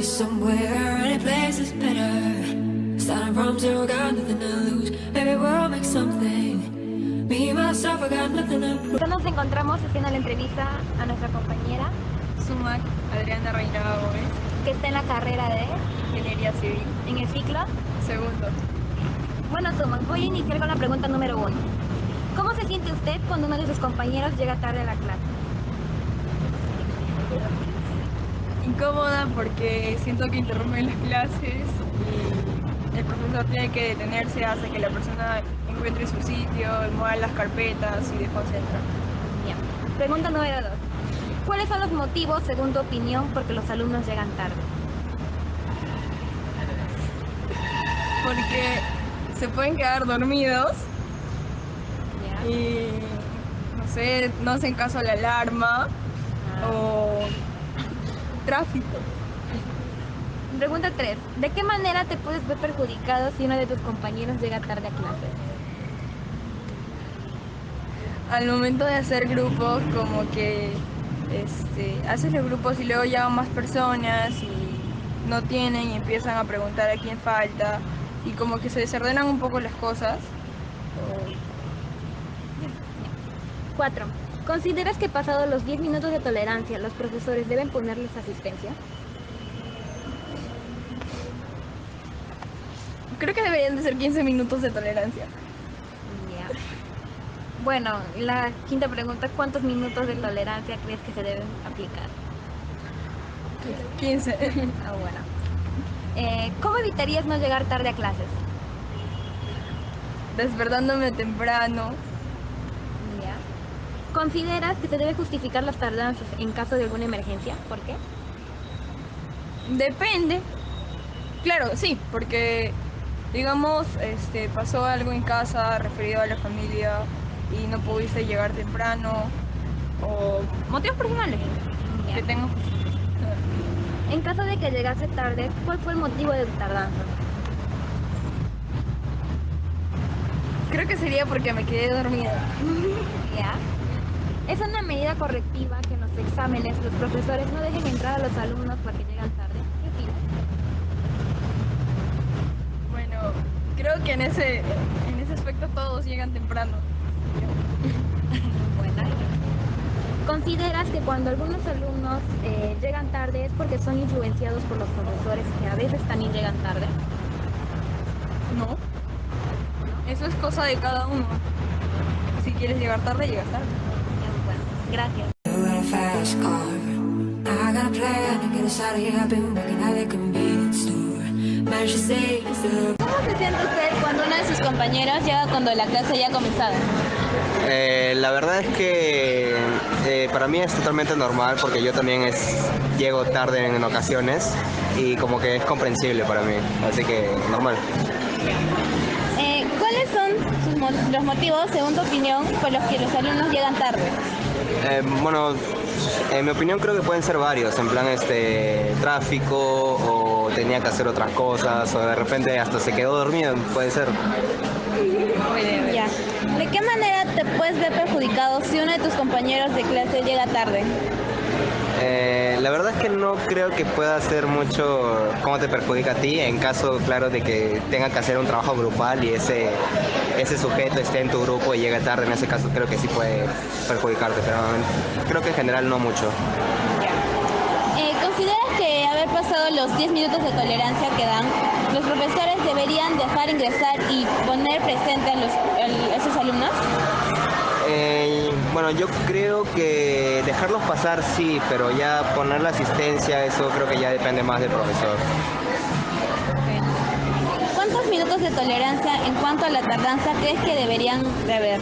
somewhere, any place is better. Starting from zero, got nothing to lose. Maybe we'll make something. Me, myself, I got nothing to prove. Nos encontramos haciendo la entrevista a nuestra compañera Sumac, Adriana Reina Gómez, que está en la carrera de Ingeniería Civil, en el ciclo. segundo. Bueno, Sumac, voy a iniciar con la pregunta número 1. ¿Cómo se siente usted cuando uno de sus compañeros llega tarde a la clase? Incómoda porque siento que interrumpen las clases y el profesor tiene que detenerse, hace que la persona encuentre su sitio, mueva las carpetas y desconcentra. Bien. Pregunta número 2. ¿Cuáles son los motivos, según tu opinión, por que los alumnos llegan tarde? Porque se pueden quedar dormidos Ya. y, no sé, no hacen caso a la alarma o tráfico. Pregunta 3. ¿De qué manera te puedes ver perjudicado si uno de tus compañeros llega tarde a clase? Al momento de hacer grupos, como que haces los grupos y luego llegan más personas y no tienen y empiezan a preguntar a quién falta y como que se desordenan un poco las cosas. 4. ¿Consideras que pasados los 10 minutos de tolerancia, los profesores deben ponerles asistencia? Creo que deberían de ser 15 minutos de tolerancia. Ya. Bueno, la quinta pregunta, ¿cuántos minutos de tolerancia crees que se deben aplicar? 15. Ah, bueno. ¿Cómo evitarías no llegar tarde a clases? Despertándome temprano. Ya. ¿Consideras que se debe justificar las tardanzas en caso de alguna emergencia? ¿Por qué? Depende. Claro, sí, porque digamos, pasó algo en casa referido a la familia y no pudiste llegar temprano o motivos personales Ya. que tengo. En caso de que llegase tarde, ¿cuál fue el motivo de tu tardanza? Creo que sería porque me quedé dormida. Ya. Es una medida correctiva que en los exámenes los profesores no dejen entrar a los alumnos porque llegan tarde. ¿Qué opinas? Bueno, creo que en ese aspecto todos llegan temprano. Bueno. ¿Consideras que cuando algunos alumnos llegan tarde es porque son influenciados por los profesores que a veces también llegan tarde? No, eso es cosa de cada uno. Si quieres llegar tarde, llegas tarde. Bueno, gracias. Got a fast car. I got a plan to get us out of here. I've been working at the convenience store. Managed to save just a little. ¿Cómo se siente usted cuando uno de sus compañeros llega cuando la clase ya ha comenzado? La verdad es que para mí es totalmente normal porque yo también llego tarde en ocasiones y como que es comprensible para mí, así que normal. ¿Cuáles son los motivos, según tu opinión, por los que los alumnos llegan tarde? Bueno, en mi opinión creo que pueden ser varios, en plan tráfico o tenía que hacer otras cosas o de repente hasta se quedó dormido, puede ser. Ya. ¿De qué manera te puedes ver perjudicado si uno de tus compañeros de clase llega tarde? La verdad es que no creo que pueda hacer mucho cómo te perjudica a ti en caso, claro, de que tenga que hacer un trabajo grupal y ese sujeto esté en tu grupo y llegue tarde. En ese caso creo que sí puede perjudicarte, pero creo que en general no mucho. ¿Consideras que haber pasado los 10 minutos de tolerancia que dan, los profesores deberían dejar ingresar y poner presente a esos alumnos? Bueno, yo creo que dejarlos pasar sí, pero ya poner la asistencia, eso creo que ya depende más del profesor. ¿Cuántos minutos de tolerancia en cuanto a la tardanza crees que deberían de haber?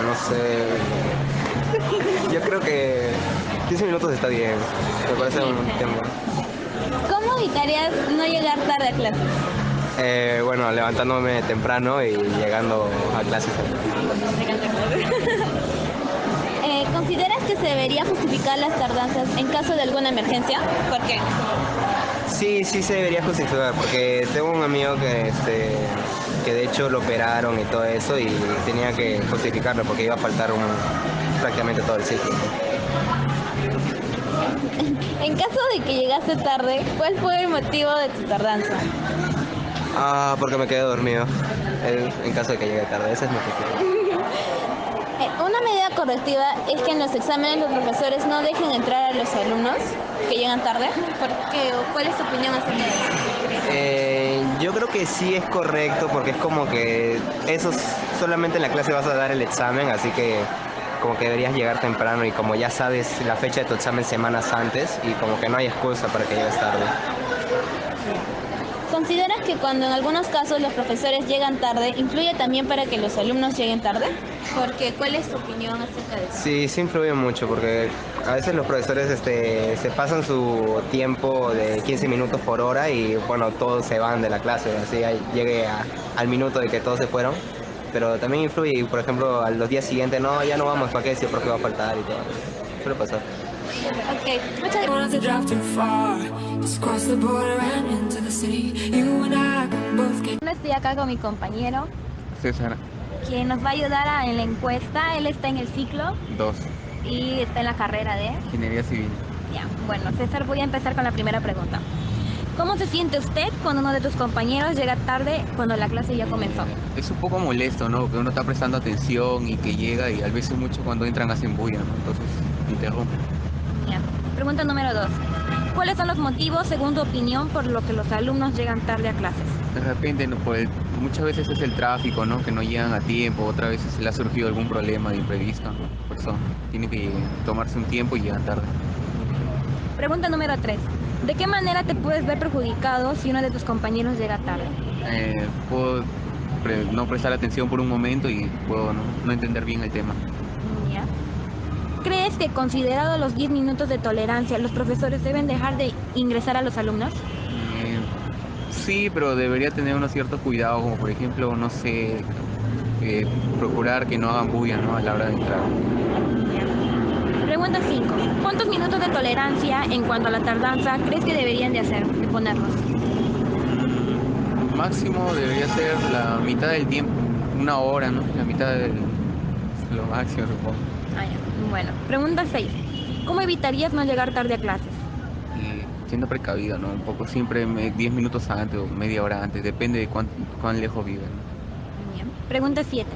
No sé. Yo creo que 15 minutos está bien. Me parece un tiempo. ¿Cómo evitarías no llegar tarde a clase? Bueno, levantándome temprano y llegando a clases. ¿Consideras que se debería justificar las tardanzas en caso de alguna emergencia? ¿Por qué? Sí, sí se debería justificar, porque tengo un amigo que de hecho lo operaron y todo eso y tenía que justificarlo porque iba a faltar prácticamente todo el ciclo. En caso de que llegaste tarde, ¿cuál fue el motivo de tu tardanza? Porque me quedé dormido. En caso de que llegue tarde, ese es mi objetivo. Una medida correctiva es que en los exámenes los profesores no dejen entrar a los alumnos que llegan tarde. ¿Cuál es tu opinión acerca de eso? Yo creo que sí es correcto porque es como que solamente en la clase vas a dar el examen, así que como que deberías llegar temprano y como ya sabes la fecha de tu examen semanas antes y como que no hay excusa para que llegues tarde. ¿Consideras que cuando en algunos casos los profesores llegan tarde, influye también para que los alumnos lleguen tarde? ¿Cuál es tu opinión acerca de eso? Sí, sí influye mucho porque a veces los profesores se pasan su tiempo de 15 minutos por hora y bueno, todos se van de la clase, así llegue al minuto de que todos se fueron. Pero también influye, por ejemplo, a los días siguientes, no, ya no vamos, ¿para qué? Si el profe va a faltar y todo. Suele pasar. Ok, muchas Don't have to drive too far. Just cross the border and into the city. You and I can both get. gracias. Estoy acá con mi compañero, César, que nos va a ayudar en la encuesta. Él está en el ciclo 2, y está en la carrera de... Ingeniería Civil. Ya, bueno, César, voy a empezar con la primera pregunta. ¿Cómo se siente usted cuando uno de tus compañeros llega tarde cuando la clase ya comenzó? Es un poco molesto, ¿no? Que uno está prestando atención y que llega y a veces mucho cuando entran hacen bulla, ¿no? Entonces interrumpen. Ya. Pregunta número 2. ¿Cuáles son los motivos, según tu opinión, por lo que los alumnos llegan tarde a clases? De repente, ¿no? Muchas veces es el tráfico, ¿no? Que no llegan a tiempo, otras veces se le ha surgido algún problema de imprevisto, ¿no? Por eso tiene que tomarse un tiempo y llegan tarde. Pregunta número 3. ¿De qué manera te puedes ver perjudicado si uno de tus compañeros llega tarde? Puedo no prestar atención por un momento y puedo no entender bien el tema. Ya. ¿Crees que, considerado los 10 minutos de tolerancia, los profesores deben dejar de ingresar a los alumnos? Sí, pero debería tener unos ciertos cuidados, como por ejemplo, no sé, procurar que no hagan bulla, ¿no? A la hora de entrar. Pregunta 5. ¿Cuántos minutos de tolerancia en cuanto a la tardanza crees que deberían de ponernos? Máximo debería ser la mitad del tiempo, 1 hora, ¿no? La mitad del lo máximo, supongo. Ya. Bueno, pregunta 6. ¿Cómo evitarías no llegar tarde a clases? Y siendo precavido, ¿no? Un poco siempre 10 minutos antes o media hora antes, depende de cuán lejos viven, ¿no? Bien. Pregunta 7.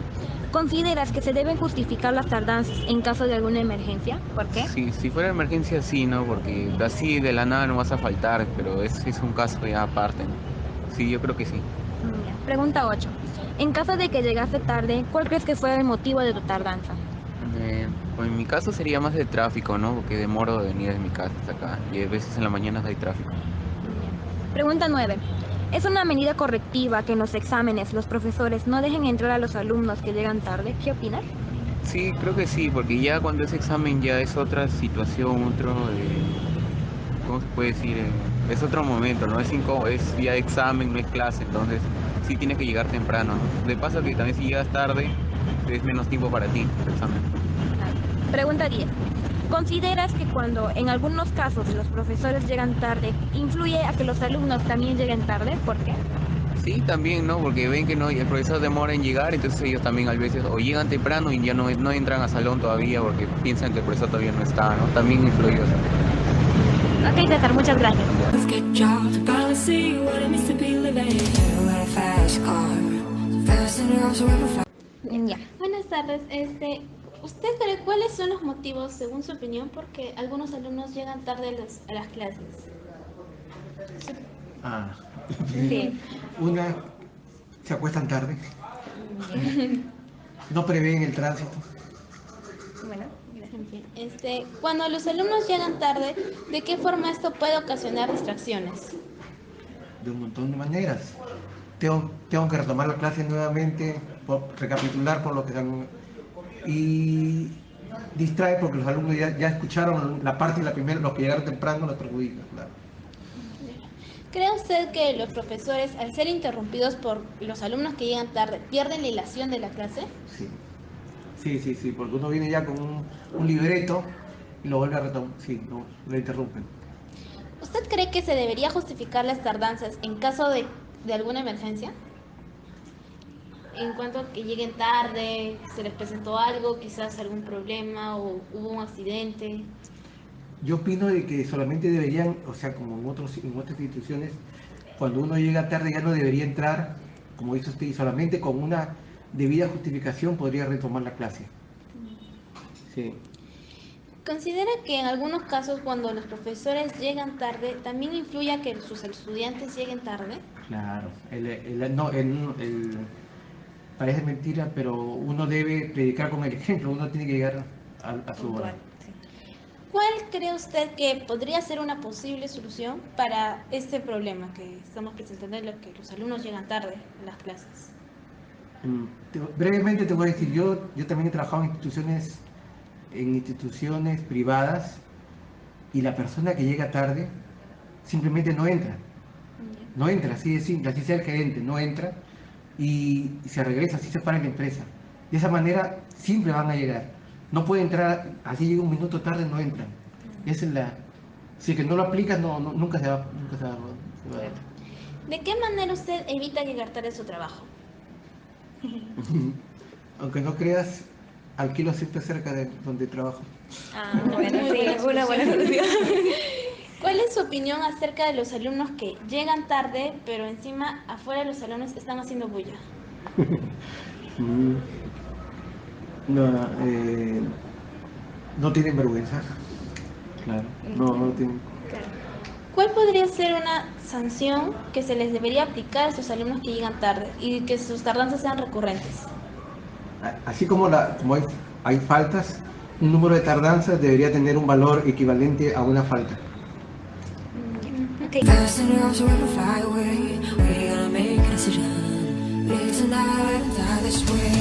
¿Consideras que se deben justificar las tardanzas en caso de alguna emergencia? ¿Por qué? Sí, si fuera emergencia sí, ¿no? Porque así de la nada no vas a faltar, pero es un caso ya aparte, ¿no? Sí, yo creo que sí. Bien. Pregunta 8. En caso de que llegaste tarde, ¿cuál crees que fue el motivo de tu tardanza? Pues en mi caso sería más de tráfico, ¿no? Porque demoro de venir de mi casa hasta acá y a veces en las mañanas hay tráfico. Bien. Pregunta 9. ¿Es una medida correctiva que en los exámenes los profesores no dejen entrar a los alumnos que llegan tarde? ¿Qué opinas? Sí, creo que sí, porque ya cuando es examen ya es otra situación, ¿cómo se puede decir? Es otro momento, ¿no? Es ya examen, no es clase, entonces sí tienes que llegar temprano, ¿no? De paso que también si llegas tarde, es menos tiempo para ti, el examen. Pregunta 10. ¿Consideras que cuando en algunos casos los profesores llegan tarde, influye a que los alumnos también lleguen tarde? ¿Por qué? Sí, también, ¿no? Porque ven que no, el profesor demora en llegar, entonces ellos también a veces o llegan temprano y ya no entran a salón todavía porque piensan que el profesor todavía no está, ¿no? También influye eso. Ok, César, muchas gracias. Let's get jobs. Gotta see what it means to be living. You got a fast car. Fast enough so ever fast. Ya. Buenas tardes. ¿Usted cree cuáles son los motivos, según su opinión, por qué algunos alumnos llegan tarde a las clases? Sí. Una, se acuestan tarde, no prevén el tránsito. Bueno, gracias. Cuando los alumnos llegan tarde, ¿de qué forma esto puede ocasionar distracciones? De un montón de maneras. Tengo que retomar la clase nuevamente, recapitular por lo que y distrae porque los alumnos ya escucharon la parte y la primera, los que llegaron temprano los perjudica, claro. ¿Cree usted que los profesores, al ser interrumpidos por los alumnos que llegan tarde, pierden la hilación de la clase? Sí, porque uno viene ya con un libreto y lo vuelve a retomar, sí, lo interrumpen. ¿Usted cree que se debería justificar las tardanzas en caso de alguna emergencia? En cuanto a que lleguen tarde, se les presentó algo, quizás algún problema o hubo un accidente. Yo opino de que solamente deberían, o sea, como en otras instituciones, cuando uno llega tarde ya no debería entrar, como dice usted, y solamente con una debida justificación podría retomar la clase. Sí. ¿Considera que en algunos casos cuando los profesores llegan tarde también influye a que sus estudiantes lleguen tarde? Claro. Parece mentira, pero uno debe predicar con el ejemplo, uno tiene que llegar a su hora. Puntual, sí. ¿Cuál cree usted que podría ser una posible solución para este problema que estamos presentando, en lo que los alumnos llegan tarde a las clases? Brevemente te voy a decir, yo también he trabajado en instituciones privadas y la persona que llega tarde simplemente no entra. No entra, así de simple, así sea el gerente, no entra y se regresa, así se para en la empresa. De esa manera siempre van a llegar. No puede entrar, así llega un minuto tarde, no entran. Esa es la... Si es que no lo aplicas, nunca se va, se va a dar. ¿De qué manera usted evita llegar tarde a su trabajo? Aunque no creas, alquilo siempre cerca de donde trabajo. Bueno, Muy sí, buena una buena solución. solución. ¿Cuál es su opinión acerca de los alumnos que llegan tarde, pero encima afuera los alumnos están haciendo bulla? Mm, No, no tienen vergüenza. Claro, no tienen. ¿Cuál podría ser una sanción que se les debería aplicar a estos alumnos que llegan tarde y que sus tardanzas sean recurrentes? Así como hay faltas, un número de tardanzas debería tener un valor equivalente a una falta. Okay. Fasten your arms around the fire, we're gonna make a decision. Live tonight, die this way.